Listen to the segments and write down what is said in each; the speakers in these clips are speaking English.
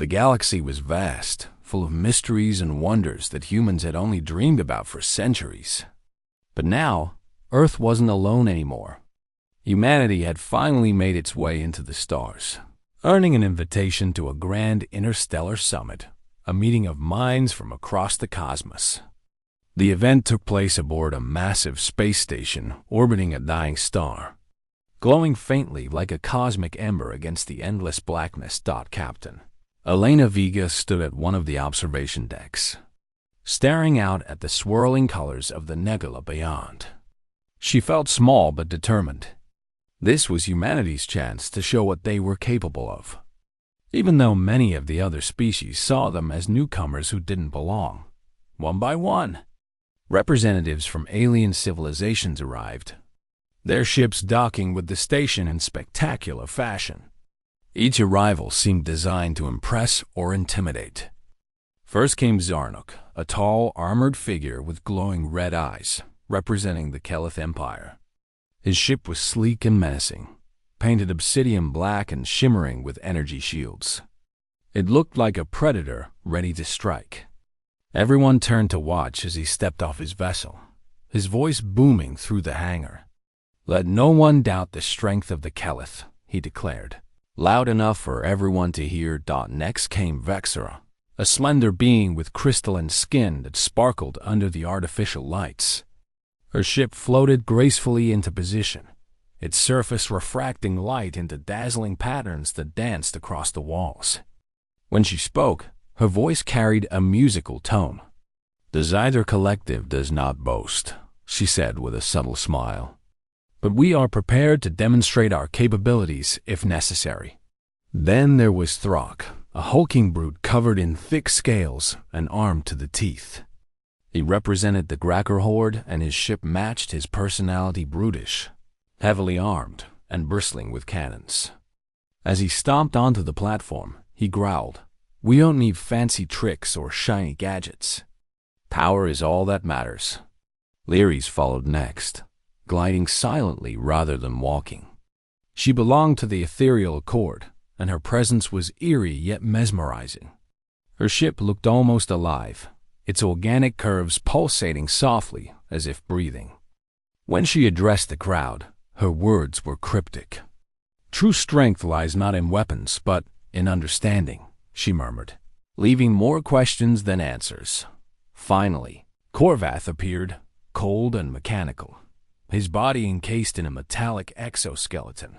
The galaxy was vast, full of mysteries and wonders that humans had only dreamed about for centuries. But now, Earth wasn't alone anymore. Humanity had finally made its way into the stars, earning an invitation to a grand interstellar summit, a meeting of minds from across the cosmos. The event took place aboard a massive space station orbiting a dying star, glowing faintly like a cosmic ember against the endless blackness. Captain Elena Vega stood at one of the observation decks, staring out at the swirling colors of the nebula beyond. She felt small but determined. This was humanity's chance to show what they were capable of, even though many of the other species saw them as newcomers who didn't belong. One by one, representatives from alien civilizations arrived, their ships docking with the station in spectacular fashion. Each arrival seemed designed to impress or intimidate. First came Zarnuk, a tall, armored figure with glowing red eyes, representing the Kelith Empire. His ship was sleek and menacing, painted obsidian black and shimmering with energy shields. It looked like a predator ready to strike. Everyone turned to watch as he stepped off his vessel, his voice booming through the hangar. "Let no one doubt the strength of the Kelith," he declared, loud enough for everyone to hear. Next came Vexera, a slender being with crystalline skin that sparkled under the artificial lights. Her ship floated gracefully into position, its surface refracting light into dazzling patterns that danced across the walls. When she spoke, her voice carried a musical tone. "The Zyder Collective does not boast," she said with a subtle smile, "but we are prepared to demonstrate our capabilities if necessary." Then there was Throck, a hulking brute covered in thick scales and armed to the teeth. He represented the Gracker horde, and his ship matched his personality: brutish, heavily armed, and bristling with cannons. As he stomped onto the platform, he growled, "We don't need fancy tricks or shiny gadgets. Power is all that matters." Lyris followed next, gliding silently rather than walking. She belonged to the ethereal accord, and her presence was eerie yet mesmerizing. Her ship looked almost alive, its organic curves pulsating softly as if breathing. When she addressed the crowd, her words were cryptic. "True strength lies not in weapons, but in understanding," she murmured, leaving more questions than answers. Finally, Korvath appeared, cold and mechanical, his body encased in a metallic exoskeleton.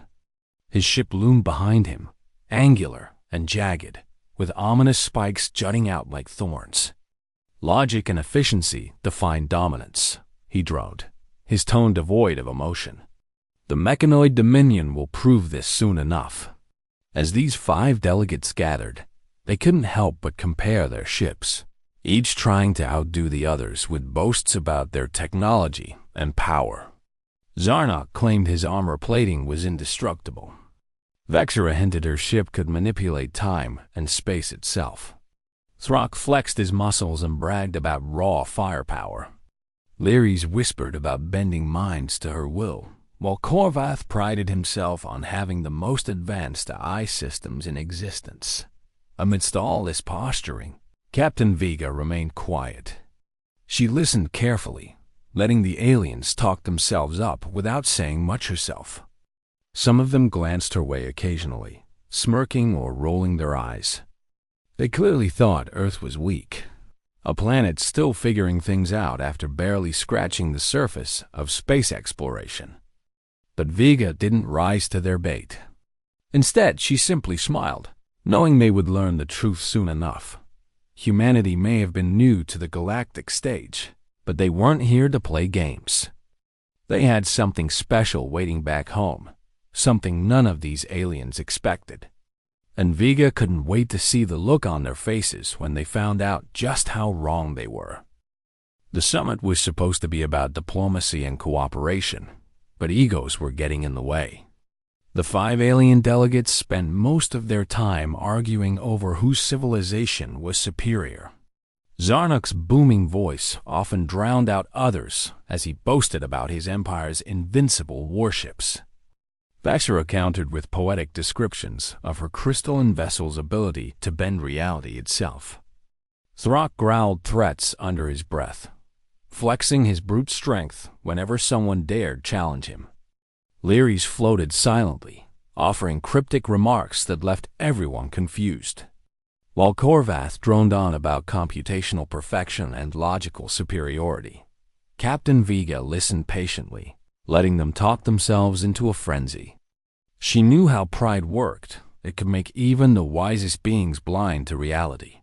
His ship loomed behind him, angular and jagged, with ominous spikes jutting out like thorns. "Logic and efficiency define dominance," he droned, his tone devoid of emotion. "The mechanoid dominion will prove this soon enough." As these 5 delegates gathered, they couldn't help but compare their ships, each trying to outdo the others with boasts about their technology and power. Zarnok claimed his armor plating was indestructible. Vexera hinted her ship could manipulate time and space itself. Throck flexed his muscles and bragged about raw firepower. Lyris whispered about bending minds to her will, while Korvath prided himself on having the most advanced AI systems in existence. Amidst all this posturing, Captain Vega remained quiet. She listened carefully, letting the aliens talk themselves up without saying much herself. Some of them glanced her way occasionally, smirking or rolling their eyes. They clearly thought Earth was weak, a planet still figuring things out after barely scratching the surface of space exploration. But Vega didn't rise to their bait. Instead, she simply smiled, knowing they would learn the truth soon enough. Humanity may have been new to the galactic stage, but they weren't here to play games. They had something special waiting back home, something none of these aliens expected. And Vega couldn't wait to see the look on their faces when they found out just how wrong they were. The summit was supposed to be about diplomacy and cooperation, but egos were getting in the way. The 5 alien delegates spent most of their time arguing over whose civilization was superior. Zarnuk's booming voice often drowned out others as he boasted about his empire's invincible warships. Vaxera countered with poetic descriptions of her crystalline vessel's ability to bend reality itself. Throck growled threats under his breath, flexing his brute strength whenever someone dared challenge him. Lyres floated silently, offering cryptic remarks that left everyone confused, while Korvath droned on about computational perfection and logical superiority. Captain Vega listened patiently, letting them talk themselves into a frenzy. She knew how pride worked. It could make even the wisest beings blind to reality.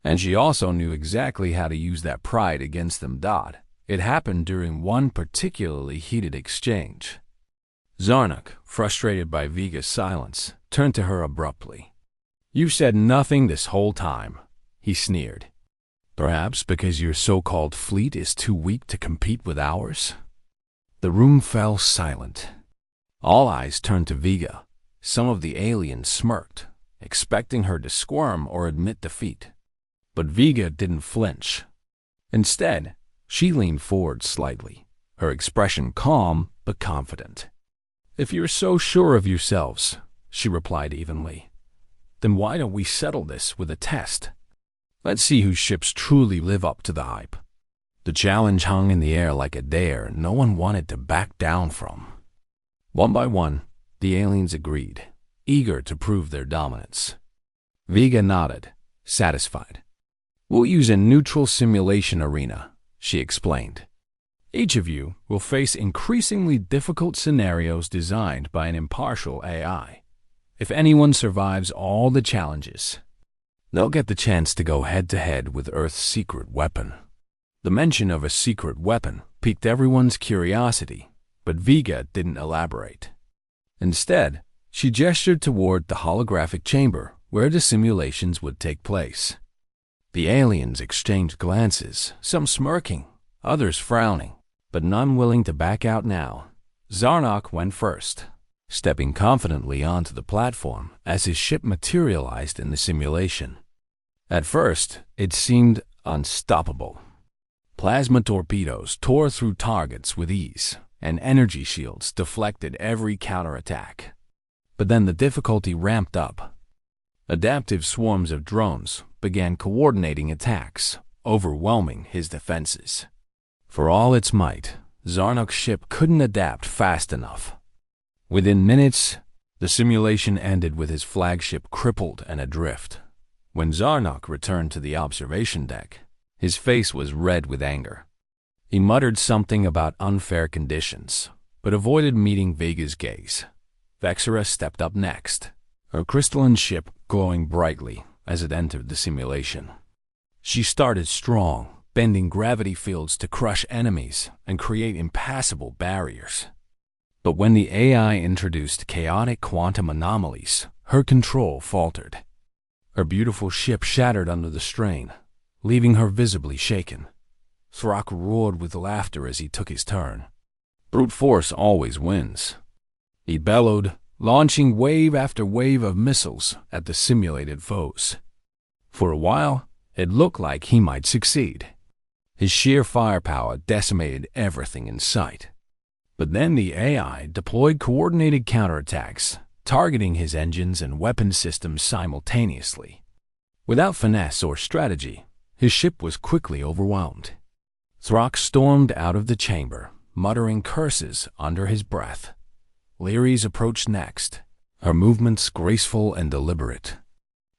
And she also knew exactly how to use that pride against them. It happened during one particularly heated exchange. Zarnuk, frustrated by Vega's silence, turned to her abruptly. "You said nothing this whole time," he sneered. "Perhaps because your so-called fleet is too weak to compete with ours?" The room fell silent. All eyes turned to Vega. Some of the aliens smirked, expecting her to squirm or admit defeat. But Vega didn't flinch. Instead, she leaned forward slightly, her expression calm but confident. "If you're so sure of yourselves," she replied evenly, "then why don't we settle this with a test? Let's see whose ships truly live up to the hype." The challenge hung in the air like a dare no one wanted to back down from. One by one, the aliens agreed, eager to prove their dominance. Vega nodded, satisfied. "We'll use a neutral simulation arena," she explained. "Each of you will face increasingly difficult scenarios designed by an impartial AI. If anyone survives all the challenges, they'll get the chance to go head-to-head with Earth's secret weapon." The mention of a secret weapon piqued everyone's curiosity, but Vega didn't elaborate. Instead, she gestured toward the holographic chamber where the simulations would take place. The aliens exchanged glances, some smirking, others frowning, but none willing to back out now. Zarnok went first, stepping confidently onto the platform as his ship materialized in the simulation. At first, it seemed unstoppable. Plasma torpedoes tore through targets with ease, and energy shields deflected every counterattack. But then the difficulty ramped up. Adaptive swarms of drones began coordinating attacks, overwhelming his defenses. For all its might, Zarnok's ship couldn't adapt fast enough. Within minutes, the simulation ended with his flagship crippled and adrift. When Zarnok returned to the observation deck, his face was red with anger. He muttered something about unfair conditions, but avoided meeting Vega's gaze. Vaxera stepped up next, her crystalline ship glowing brightly as it entered the simulation. She started strong, bending gravity fields to crush enemies and create impassable barriers. But when the AI introduced chaotic quantum anomalies, her control faltered. Her beautiful ship shattered under the strain, leaving her visibly shaken. Throck roared with laughter as he took his turn. Brute force always wins. He bellowed, launching wave after wave of missiles at the simulated foes. For a while, it looked like he might succeed. His sheer firepower decimated everything in sight. But then the AI deployed coordinated counterattacks, targeting his engines and weapon systems simultaneously. Without finesse or strategy, his ship was quickly overwhelmed. Throck stormed out of the chamber, muttering curses under his breath. Lyres approached next, her movements graceful and deliberate.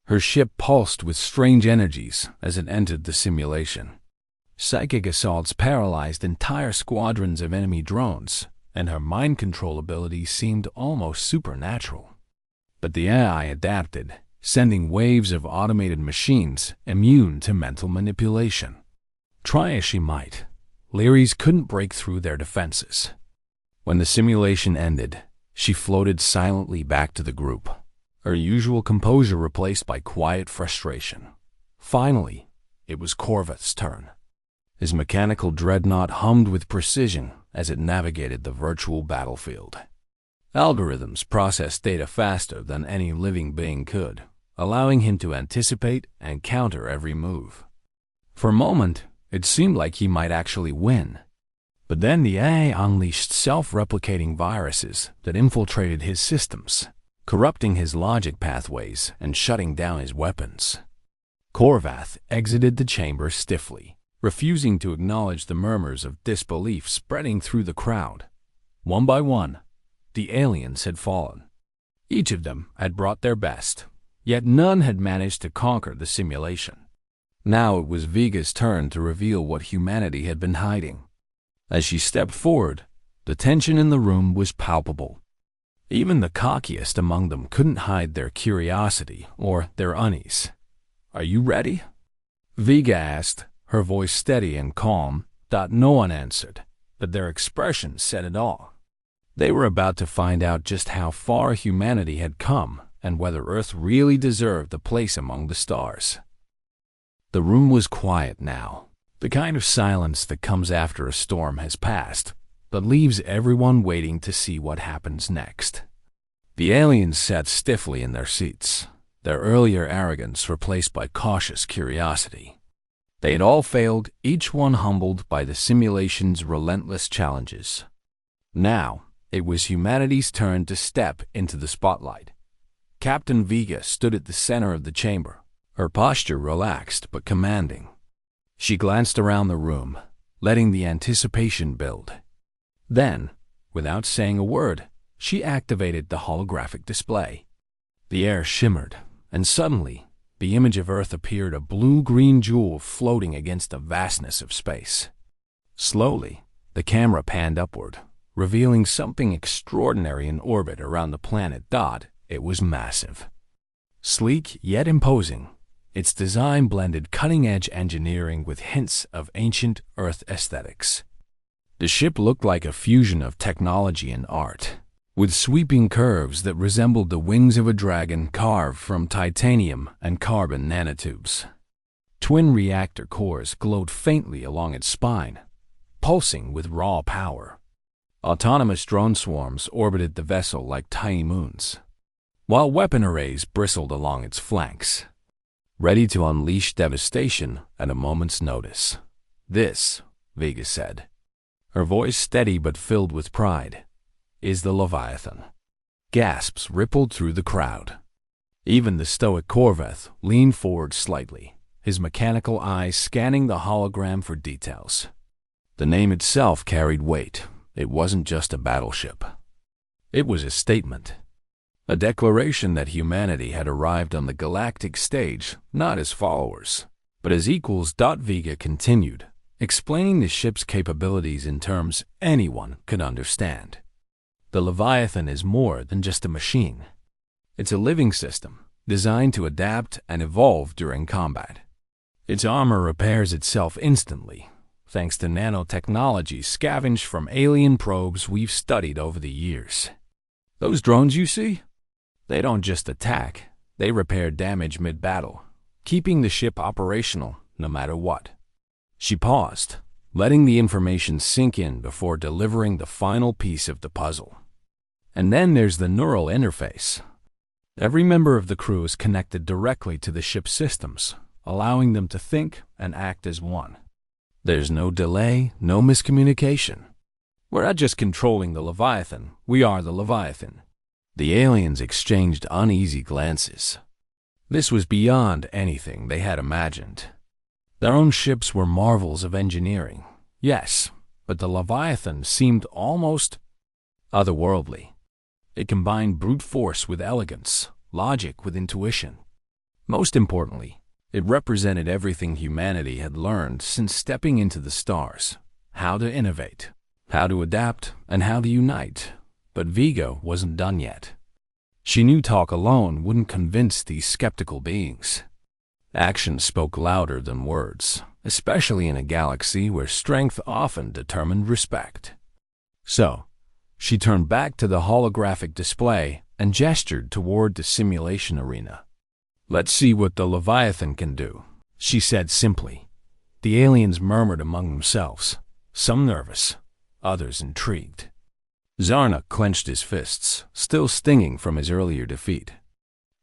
Her ship pulsed with strange energies as it entered the simulation. Psychic assaults paralyzed entire squadrons of enemy drones, and her mind control ability seemed almost supernatural. But the AI adapted, sending waves of automated machines immune to mental manipulation. Try as she might, Lyres couldn't break through their defenses. When the simulation ended, she floated silently back to the group, her usual composure replaced by quiet frustration. Finally, it was Korvath's turn. His mechanical dreadnought hummed with precision as it navigated the virtual battlefield. Algorithms processed data faster than any living being could, allowing him to anticipate and counter every move. For a moment, it seemed like he might actually win. But then the AI unleashed self-replicating viruses that infiltrated his systems, corrupting his logic pathways and shutting down his weapons. Korvath exited the chamber stiffly, refusing to acknowledge the murmurs of disbelief spreading through the crowd. One by one, the aliens had fallen. Each of them had brought their best, yet none had managed to conquer the simulation. Now it was Viga's turn to reveal what humanity had been hiding. As she stepped forward, the tension in the room was palpable. Even the cockiest among them couldn't hide their curiosity or their unease. "Are you ready?" Viga asked, her voice steady and calm. No one answered, but their expressions said it all. They were about to find out just how far humanity had come and whether Earth really deserved a place among the stars. The room was quiet now. The kind of silence that comes after a storm has passed, but leaves everyone waiting to see what happens next. The aliens sat stiffly in their seats, their earlier arrogance replaced by cautious curiosity. They had all failed, each one humbled by the simulation's relentless challenges. Now, it was humanity's turn to step into the spotlight. Captain Viga stood at the center of the chamber, her posture relaxed but commanding. She glanced around the room, letting the anticipation build. Then, without saying a word, she activated the holographic display. The air shimmered, and suddenly, the image of Earth appeared, a blue-green jewel floating against the vastness of space. Slowly, the camera panned upward, revealing something extraordinary in orbit around the planet. It was massive. Sleek yet imposing, its design blended cutting-edge engineering with hints of ancient Earth aesthetics. The ship looked like a fusion of technology and art, with sweeping curves that resembled the wings of a dragon carved from titanium and carbon nanotubes. Twin reactor cores glowed faintly along its spine, pulsing with raw power. Autonomous drone swarms orbited the vessel like tiny moons, while weapon arrays bristled along its flanks, ready to unleash devastation at a moment's notice. "This," Vega said, her voice steady but filled with pride, "is the Leviathan." Gasps rippled through the crowd. Even the stoic Korvath leaned forward slightly, his mechanical eyes scanning the hologram for details. The name itself carried weight. It wasn't just a battleship. It was a statement. A declaration that humanity had arrived on the galactic stage not as followers, but as equals. Vega continued, explaining the ship's capabilities in terms anyone could understand. The Leviathan is more than just a machine. It's a living system, designed to adapt and evolve during combat. Its armor repairs itself instantly, thanks to nanotechnology scavenged from alien probes we've studied over the years. Those drones you see? They don't just attack, they repair damage mid-battle, keeping the ship operational no matter what. She paused, letting the information sink in before delivering the final piece of the puzzle. And then there's the neural interface. Every member of the crew is connected directly to the ship's systems, allowing them to think and act as one. There's no delay, no miscommunication. We're not just controlling the Leviathan, we are the Leviathan. The aliens exchanged uneasy glances. This was beyond anything they had imagined. Their own ships were marvels of engineering, yes, but the Leviathan seemed almost otherworldly. It combined brute force with elegance, logic with intuition. Most importantly, it represented everything humanity had learned since stepping into the stars: how to innovate, how to adapt, and how to unite. But Vega wasn't done yet. She knew talk alone wouldn't convince these skeptical beings. Action spoke louder than words, especially in a galaxy where strength often determined respect. So, she turned back to the holographic display and gestured toward the simulation arena. "Let's see what the Leviathan can do," she said simply. The aliens murmured among themselves, some nervous, others intrigued. Zarna clenched his fists, still stinging from his earlier defeat.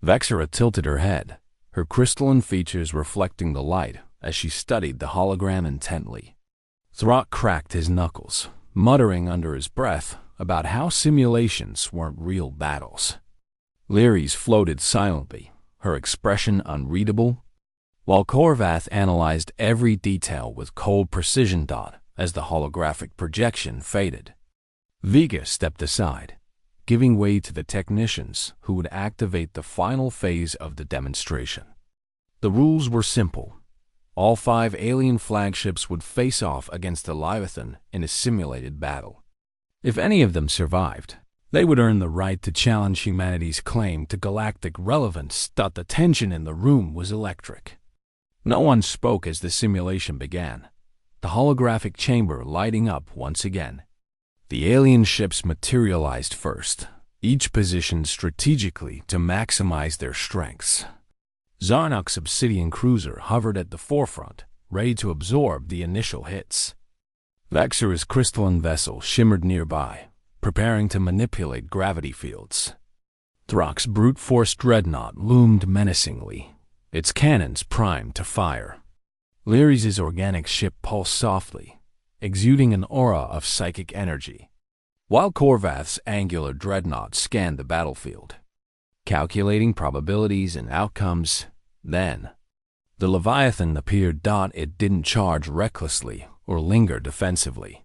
Vexera tilted her head, her crystalline features reflecting the light as she studied the hologram intently. Throck cracked his knuckles, muttering under his breath about how simulations weren't real battles. Lyris floated silently, her expression unreadable, while Korvath analyzed every detail with cold precision as the holographic projection faded. Vega stepped aside, giving way to the technicians who would activate the final phase of the demonstration. The rules were simple. All 5 alien flagships would face off against the Leviathan in a simulated battle. If any of them survived, they would earn the right to challenge humanity's claim to galactic relevance. The tension in the room was electric. No one spoke as the simulation began, the holographic chamber lighting up once again. The alien ships materialized first, each positioned strategically to maximize their strengths. Zarnok's obsidian cruiser hovered at the forefront, ready to absorb the initial hits. Vexor's crystalline vessel shimmered nearby, preparing to manipulate gravity fields. Throck's brute force dreadnought loomed menacingly, its cannons primed to fire. Lyris's organic ship pulsed softly, exuding an aura of psychic energy, while Korvath's angular dreadnought scanned the battlefield, calculating probabilities and outcomes. Then, the Leviathan appeared. It didn't charge recklessly or linger defensively.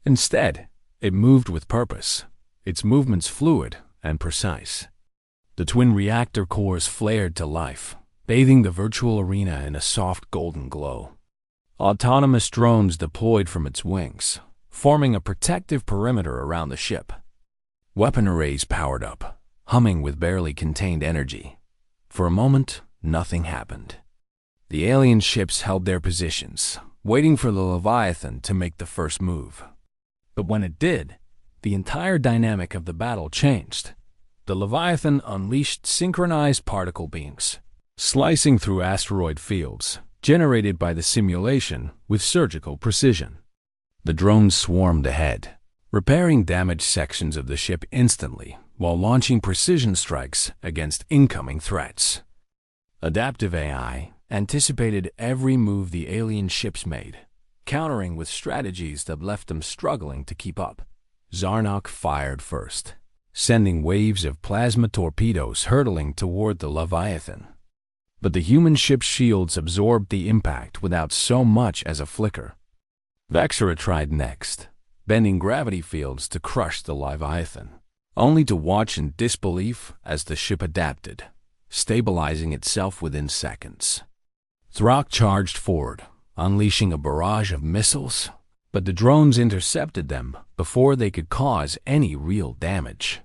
Instead, it moved with purpose, its movements fluid and precise. The twin reactor cores flared to life, bathing the virtual arena in a soft golden glow. Autonomous drones deployed from its wings, forming a protective perimeter around the ship. Weapon arrays powered up, humming with barely contained energy. For a moment, nothing happened. The alien ships held their positions, waiting for the Leviathan to make the first move. But when it did, the entire dynamic of the battle changed. The Leviathan unleashed synchronized particle beams, slicing through asteroid fields, generated by the simulation with surgical precision. The drones swarmed ahead, repairing damaged sections of the ship instantly while launching precision strikes against incoming threats. Adaptive AI anticipated every move the alien ships made, countering with strategies that left them struggling to keep up. Zarnok fired first, sending waves of plasma torpedoes hurtling toward the Leviathan. But the human ship's shields absorbed the impact without so much as a flicker. Vexora tried next, bending gravity fields to crush the Leviathan, only to watch in disbelief as the ship adapted, stabilizing itself within seconds. Throck charged forward, unleashing a barrage of missiles, but the drones intercepted them before they could cause any real damage.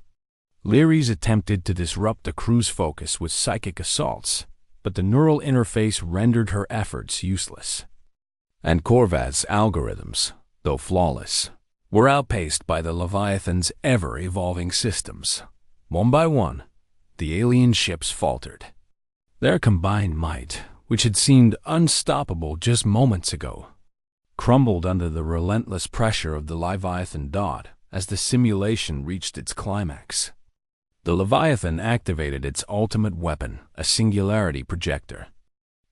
Lyris attempted to disrupt the crew's focus with psychic assaults, but the neural interface rendered her efforts useless. And Korvath's algorithms, though flawless, were outpaced by the Leviathan's ever-evolving systems. One by one, the alien ships faltered. Their combined might, which had seemed unstoppable just moments ago, crumbled under the relentless pressure of the Leviathan as the simulation reached its climax. The Leviathan activated its ultimate weapon, a singularity projector.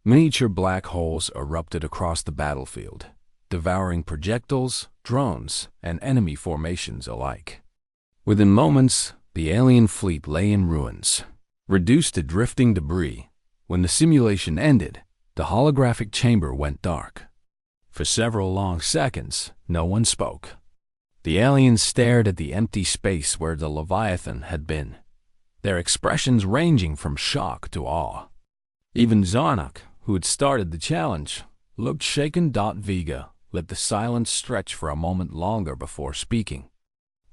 Miniature black holes erupted across the battlefield, devouring projectiles, drones, and enemy formations alike. Within moments, the alien fleet lay in ruins, reduced to drifting debris. When the simulation ended, the holographic chamber went dark. For several long seconds, no one spoke. The aliens stared at the empty space where the Leviathan had been, their expressions ranging from shock to awe. Even Zarnok, who had started the challenge, looked shaken. Vega let the silence stretch for a moment longer before speaking.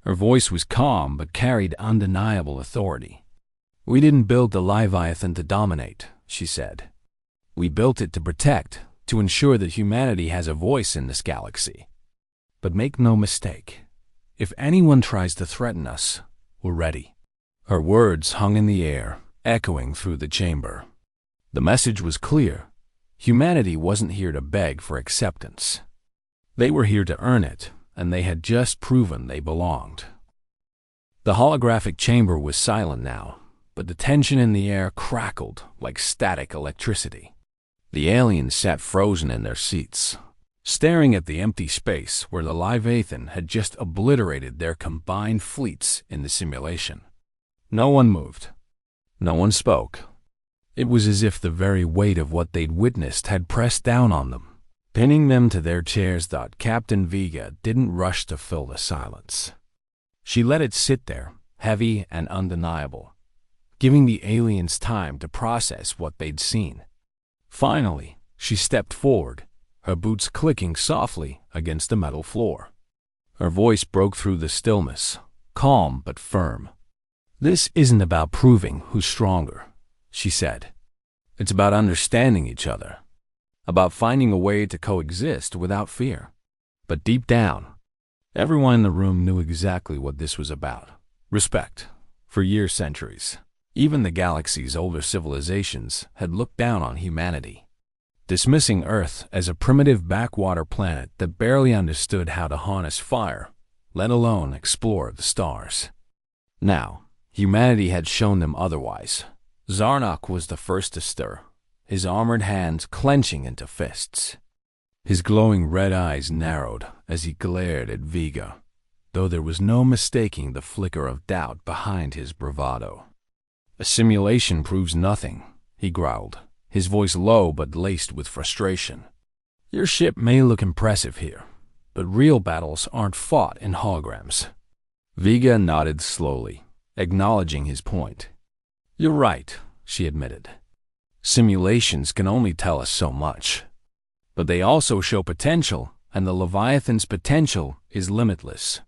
Her voice was calm but carried undeniable authority. "We didn't build the Leviathan to dominate," she said. "We built it to protect, to ensure that humanity has a voice in this galaxy. But make no mistake, if anyone tries to threaten us, we're ready." Her words hung in the air, echoing through the chamber. The message was clear. Humanity wasn't here to beg for acceptance. They were here to earn it, and they had just proven they belonged. The holographic chamber was silent now, but the tension in the air crackled like static electricity. The aliens sat frozen in their seats, staring at the empty space where the Leviathan had just obliterated their combined fleets in the simulation. No one moved. No one spoke. It was as if the very weight of what they'd witnessed had pressed down on them, pinning them to their chairs. Captain Vega didn't rush to fill the silence. She let it sit there, heavy and undeniable, giving the aliens time to process what they'd seen. Finally, she stepped forward, her boots clicking softly against the metal floor. Her voice broke through the stillness, calm but firm. "This isn't about proving who's stronger," she said. "It's about understanding each other, about finding a way to coexist without fear." But deep down, everyone in the room knew exactly what this was about. Respect. For years, centuries, even the galaxy's older civilizations had looked down on humanity, dismissing Earth as a primitive backwater planet that barely understood how to harness fire, let alone explore the stars. Now, humanity had shown them otherwise. Zarnak was the first to stir, his armored hands clenching into fists. His glowing red eyes narrowed as he glared at Vega, though there was no mistaking the flicker of doubt behind his bravado. "A simulation proves nothing," he growled, his voice low but laced with frustration. "Your ship may look impressive here, but real battles aren't fought in holograms." Vega nodded slowly, acknowledging his point. "You're right," she admitted. "Simulations can only tell us so much. But they also show potential, and the Leviathan's potential is limitless."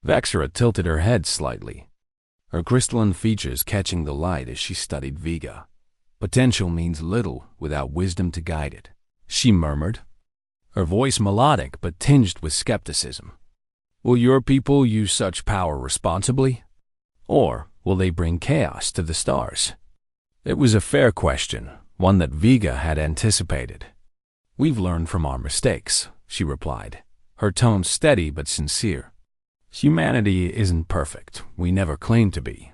Vexera tilted her head slightly, her crystalline features catching the light as she studied Vega. "Potential means little without wisdom to guide it," she murmured, her voice melodic but tinged with skepticism. "Will your people use such power responsibly? Or will they bring chaos to the stars?" It was a fair question, one that Vega had anticipated. "We've learned from our mistakes," she replied, her tone steady but sincere. "Humanity isn't perfect, we never claimed to be.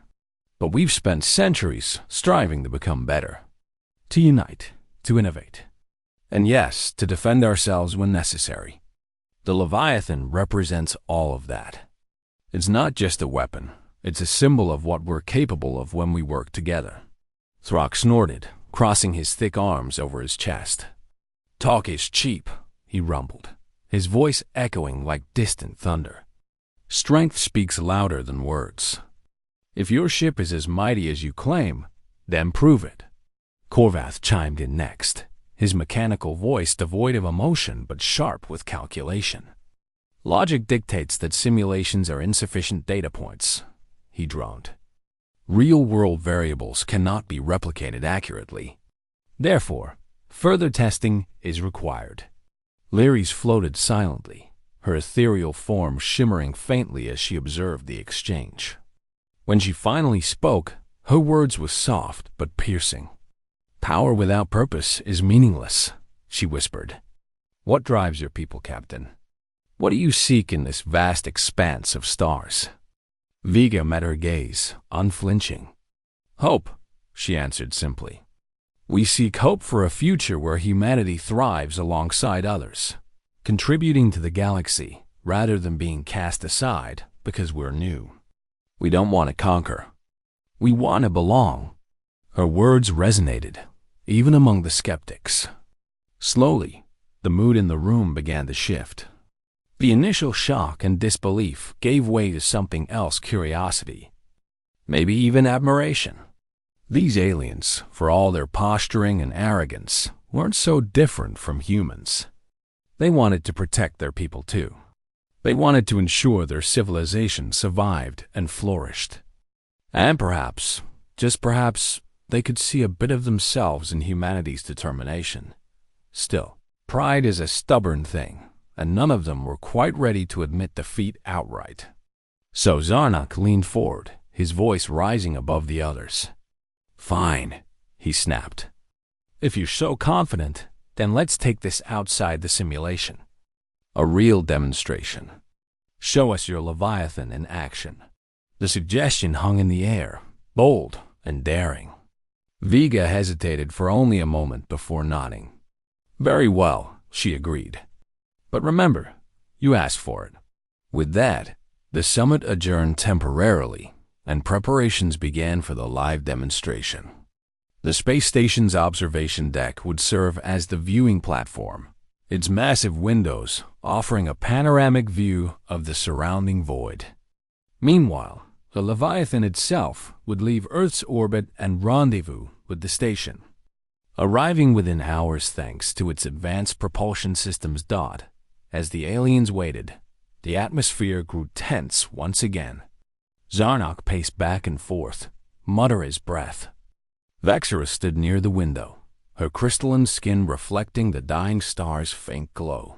But we've spent centuries striving to become better, to unite, to innovate, and yes, to defend ourselves when necessary. The Leviathan represents all of that. It's not just a weapon, it's a symbol of what we're capable of when we work together." Throck snorted, crossing his thick arms over his chest. "Talk is cheap," he rumbled, his voice echoing like distant thunder. "Strength speaks louder than words. If your ship is as mighty as you claim, then prove it." Korvath chimed in next, his mechanical voice devoid of emotion but sharp with calculation. "Logic dictates that simulations are insufficient data points," he droned. "Real-world variables cannot be replicated accurately. Therefore, further testing is required." Lyris floated silently, her ethereal form shimmering faintly as she observed the exchange. When she finally spoke, her words were soft but piercing. "Power without purpose is meaningless," she whispered. "What drives your people, Captain? What do you seek in this vast expanse of stars?" Vega met her gaze, unflinching. "Hope," she answered simply. "We seek hope for a future where humanity thrives alongside others, contributing to the galaxy rather than being cast aside because we're new. We don't want to conquer. We want to belong." Her words resonated, even among the skeptics. Slowly, the mood in the room began to shift. The initial shock and disbelief gave way to something else: curiosity, maybe even admiration. These aliens, for all their posturing and arrogance, weren't so different from humans. They wanted to protect their people too. They wanted to ensure their civilization survived and flourished. And perhaps, just perhaps, they could see a bit of themselves in humanity's determination. Still, pride is a stubborn thing, and none of them were quite ready to admit defeat outright. So Zarnak leaned forward, his voice rising above the others. "Fine," he snapped. "If you're so confident, then let's take this outside the simulation. A real demonstration. Show us your Leviathan in action." The suggestion hung in the air, bold and daring. Vega hesitated for only a moment before nodding. "Very well," she agreed. But remember, you asked for it. With that, the summit adjourned temporarily, and preparations began for the live demonstration. The space station's observation deck would serve as the viewing platform, its massive windows offering a panoramic view of the surrounding void. Meanwhile, the Leviathan itself would leave Earth's orbit and rendezvous with the station. Arriving within hours thanks to its advanced propulsion systems. As the aliens waited, the atmosphere grew tense once again. Zarnok paced back and forth, muttering his breath. Vexera stood near the window, her crystalline skin reflecting the dying star's faint glow.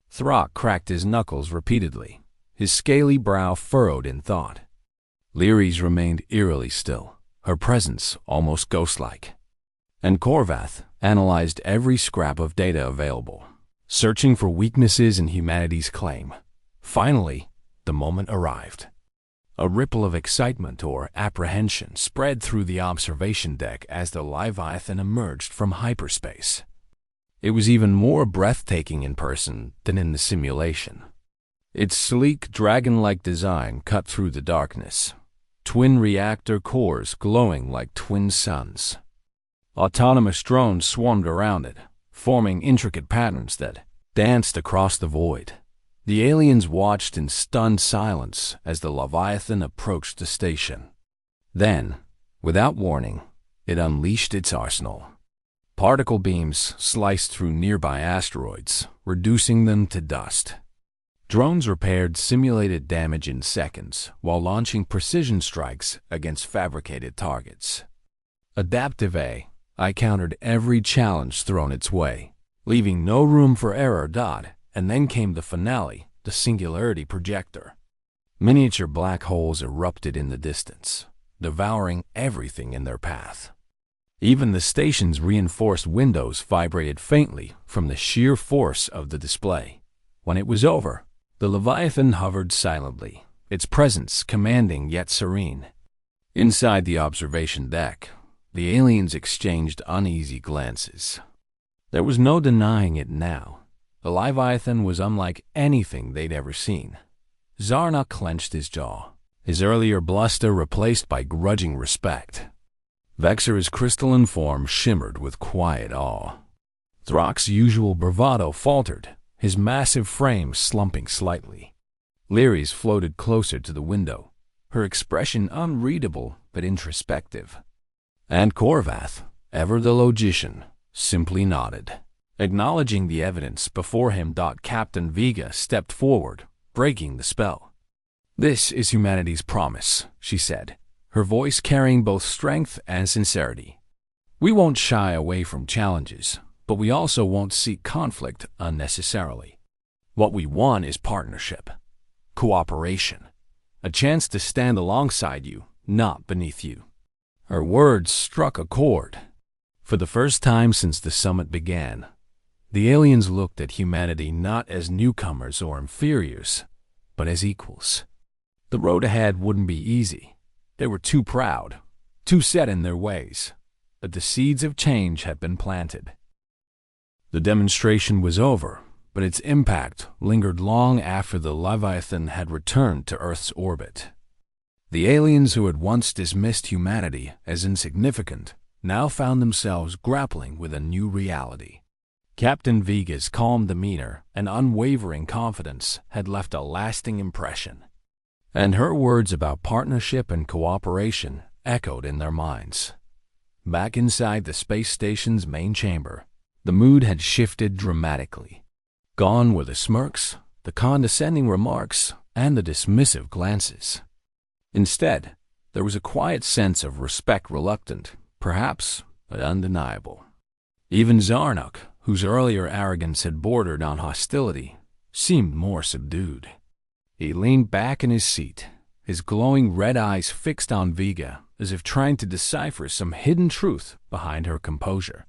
Throck cracked his knuckles repeatedly, his scaly brow furrowed in thought. Lyres remained eerily still, her presence almost ghost-like. And Korvath analyzed every scrap of data available, searching for weaknesses in humanity's claim. Finally, the moment arrived. A ripple of excitement or apprehension spread through the observation deck as the Leviathan emerged from hyperspace. It was even more breathtaking in person than in the simulation. Its sleek, dragon-like design cut through the darkness, twin reactor cores glowing like twin suns. Autonomous drones swarmed around it, forming intricate patterns that danced across the void. The aliens watched in stunned silence as the Leviathan approached the station. Then, without warning, it unleashed its arsenal. Particle beams sliced through nearby asteroids, reducing them to dust. Drones repaired simulated damage in seconds while launching precision strikes against fabricated targets. Adaptive AI countered every challenge thrown its way, leaving no room for error. And then came the finale, the Singularity Projector. Miniature black holes erupted in the distance, devouring everything in their path. Even the station's reinforced windows vibrated faintly from the sheer force of the display. When it was over, the Leviathan hovered silently, its presence commanding yet serene. Inside the observation deck, the aliens exchanged uneasy glances. There was no denying it now. The Leviathan was unlike anything they'd ever seen. Zarnok clenched his jaw, his earlier bluster replaced by grudging respect. Vexera's crystalline form shimmered with quiet awe. Throck's usual bravado faltered, his massive frame slumping slightly. Lyres floated closer to the window, her expression unreadable but introspective. And Korvath, ever the logician, simply nodded, acknowledging the evidence before him. Captain Vega stepped forward, breaking the spell. "This is humanity's promise," she said, her voice carrying both strength and sincerity. "We won't shy away from challenges, but we also won't seek conflict unnecessarily. What we want is partnership, cooperation, a chance to stand alongside you, not beneath you." Her words struck a chord. For the first time since the summit began, the aliens looked at humanity not as newcomers or inferiors, but as equals. The road ahead wouldn't be easy. They were too proud, too set in their ways, but the seeds of change had been planted. The demonstration was over, but its impact lingered long after the Leviathan had returned to Earth's orbit. The aliens who had once dismissed humanity as insignificant now found themselves grappling with a new reality. Captain Vega's calm demeanor and unwavering confidence had left a lasting impression, and her words about partnership and cooperation echoed in their minds. Back inside the space station's main chamber, the mood had shifted dramatically. Gone were the smirks, the condescending remarks, and the dismissive glances. Instead, there was a quiet sense of respect, reluctant, perhaps, but undeniable. Even Zarnok, whose earlier arrogance had bordered on hostility, seemed more subdued. He leaned back in his seat, his glowing red eyes fixed on Vega, as if trying to decipher some hidden truth behind her composure.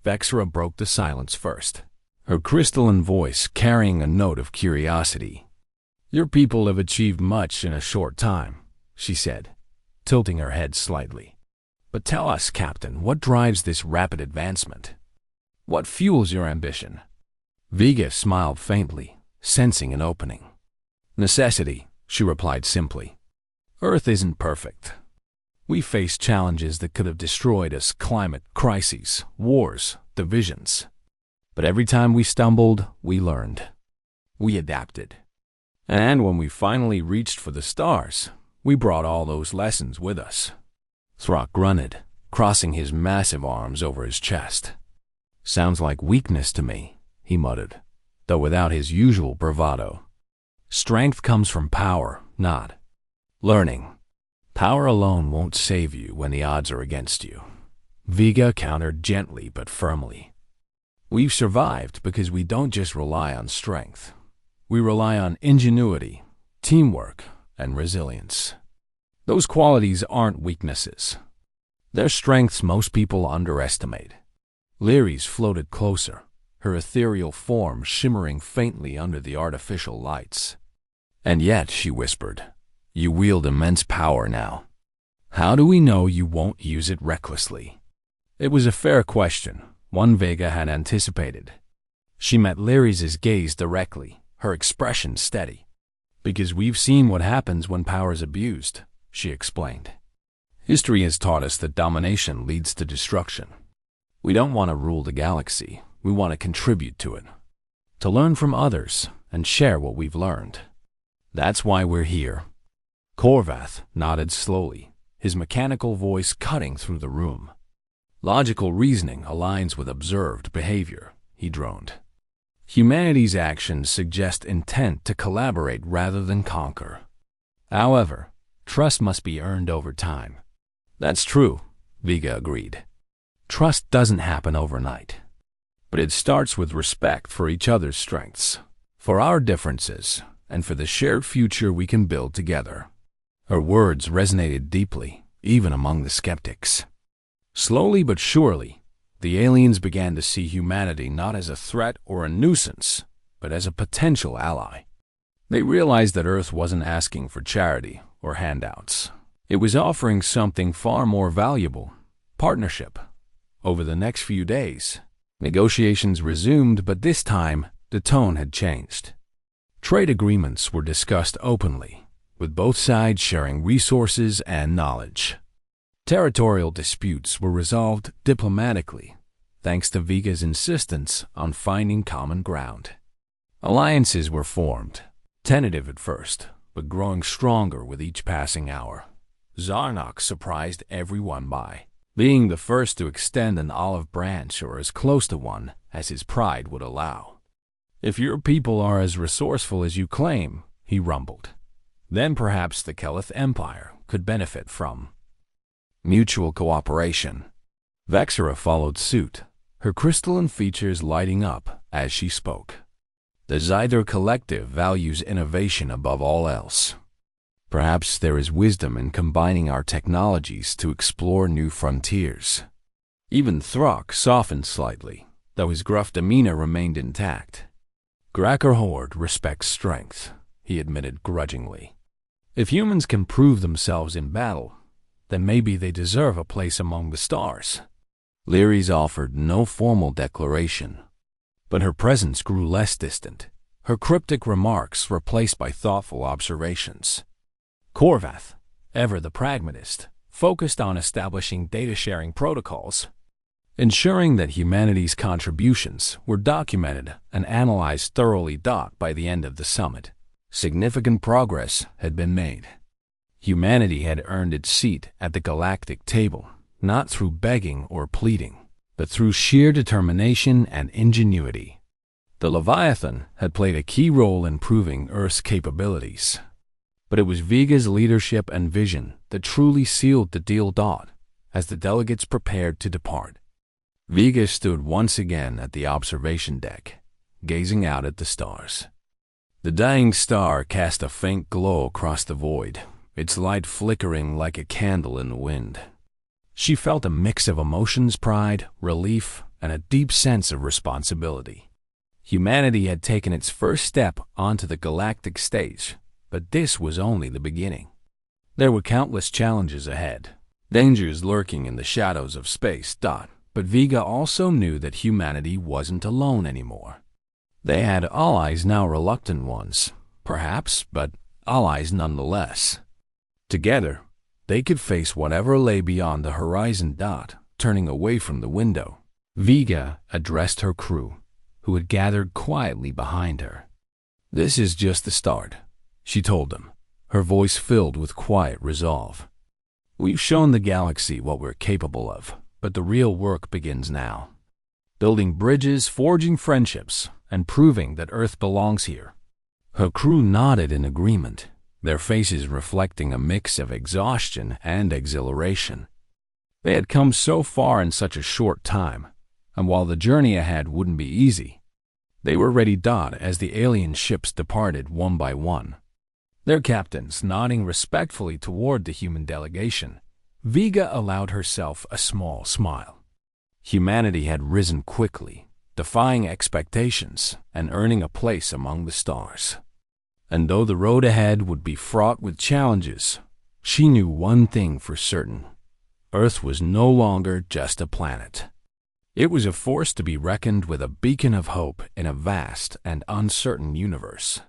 Vexera broke the silence first, her crystalline voice carrying a note of curiosity. "Your people have achieved much in a short time," she said, tilting her head slightly. "But tell us, Captain, what drives this rapid advancement? What fuels your ambition?" Vega smiled faintly, sensing an opening. Necessity, she replied simply. Earth isn't perfect. We faced challenges that could have destroyed us: climate crises, wars, divisions. But every time we stumbled, we learned. We adapted. And when we finally reached for the stars, we brought all those lessons with us. Throck grunted, crossing his massive arms over his chest. Sounds like weakness to me, he muttered, though without his usual bravado. Strength comes from power, not learning. Power alone won't save you when the odds are against you. Vega countered gently but firmly. We've survived because we don't just rely on strength. We rely on ingenuity, teamwork, and resilience. Those qualities aren't weaknesses. They're strengths most people underestimate. Lyris floated closer, her ethereal form shimmering faintly under the artificial lights. And yet, she whispered, you wield immense power now. How do we know you won't use it recklessly? It was a fair question, one Vega had anticipated. She met Lyris's gaze directly, her expression steady. Because we've seen what happens when power is abused, she explained. History has taught us that domination leads to destruction. We don't want to rule the galaxy, we want to contribute to it. To learn from others and share what we've learned. That's why we're here. Korvath nodded slowly, his mechanical voice cutting through the room. Logical reasoning aligns with observed behavior, he droned. Humanity's actions suggest intent to collaborate rather than conquer. However, trust must be earned over time. That's true, Vega agreed. Trust doesn't happen overnight. But it starts with respect for each other's strengths, for our differences, and for the shared future we can build together. Her words resonated deeply, even among the skeptics. Slowly but surely, the aliens began to see humanity not as a threat or a nuisance, but as a potential ally. They realized that Earth wasn't asking for charity or handouts. It was offering something far more valuable: partnership. Over the next few days, negotiations resumed, but this time the tone had changed. Trade agreements were discussed openly, with both sides sharing resources and knowledge. Territorial disputes were resolved diplomatically, thanks to Vega's insistence on finding common ground. Alliances were formed, tentative at first, but growing stronger with each passing hour. Zarnox surprised everyone by being the first to extend an olive branch or as close to one as his pride would allow. If your people are as resourceful as you claim, he rumbled, then perhaps the Kelith Empire could benefit from mutual cooperation. Vexera followed suit, her crystalline features lighting up as she spoke. The Zyder Collective values innovation above all else. Perhaps there is wisdom in combining our technologies to explore new frontiers. Even Throck softened slightly, though his gruff demeanor remained intact. Gracker Horde respects strength, he admitted grudgingly. If humans can prove themselves in battle, then maybe they deserve a place among the stars. Lyris offered no formal declaration, but her presence grew less distant, her cryptic remarks replaced by thoughtful observations. Korvath, ever the pragmatist, focused on establishing data-sharing protocols, ensuring that humanity's contributions were documented and analyzed thoroughly. By the end of the summit, significant progress had been made. Humanity had earned its seat at the galactic table, not through begging or pleading, but through sheer determination and ingenuity. The Leviathan had played a key role in proving Earth's capabilities. But it was Vega's leadership and vision that truly sealed the deal. As the delegates prepared to depart, Vega stood once again at the observation deck, gazing out at the stars. The dying star cast a faint glow across the void, its light flickering like a candle in the wind. She felt a mix of emotions: pride, relief, and a deep sense of responsibility. Humanity had taken its first step onto the galactic stage, but this was only the beginning. There were countless challenges ahead, dangers lurking in the shadows of space. But Vega also knew that humanity wasn't alone anymore. They had allies, now reluctant ones, perhaps, but allies nonetheless. Together, they could face whatever lay beyond the horizon. Turning away from the window, Vega addressed her crew, who had gathered quietly behind her. "This is just the start," she told them, her voice filled with quiet resolve. "We've shown the galaxy what we're capable of, but the real work begins now. Building bridges, forging friendships, and proving that Earth belongs here." Her crew nodded in agreement, their faces reflecting a mix of exhaustion and exhilaration. They had come so far in such a short time, and while the journey ahead wouldn't be easy, they were ready. As the alien ships departed one by one, their captains nodding respectfully toward the human delegation, Vega allowed herself a small smile. Humanity had risen quickly, defying expectations and earning a place among the stars. And though the road ahead would be fraught with challenges, she knew one thing for certain: Earth was no longer just a planet. It was a force to be reckoned with, a beacon of hope in a vast and uncertain universe.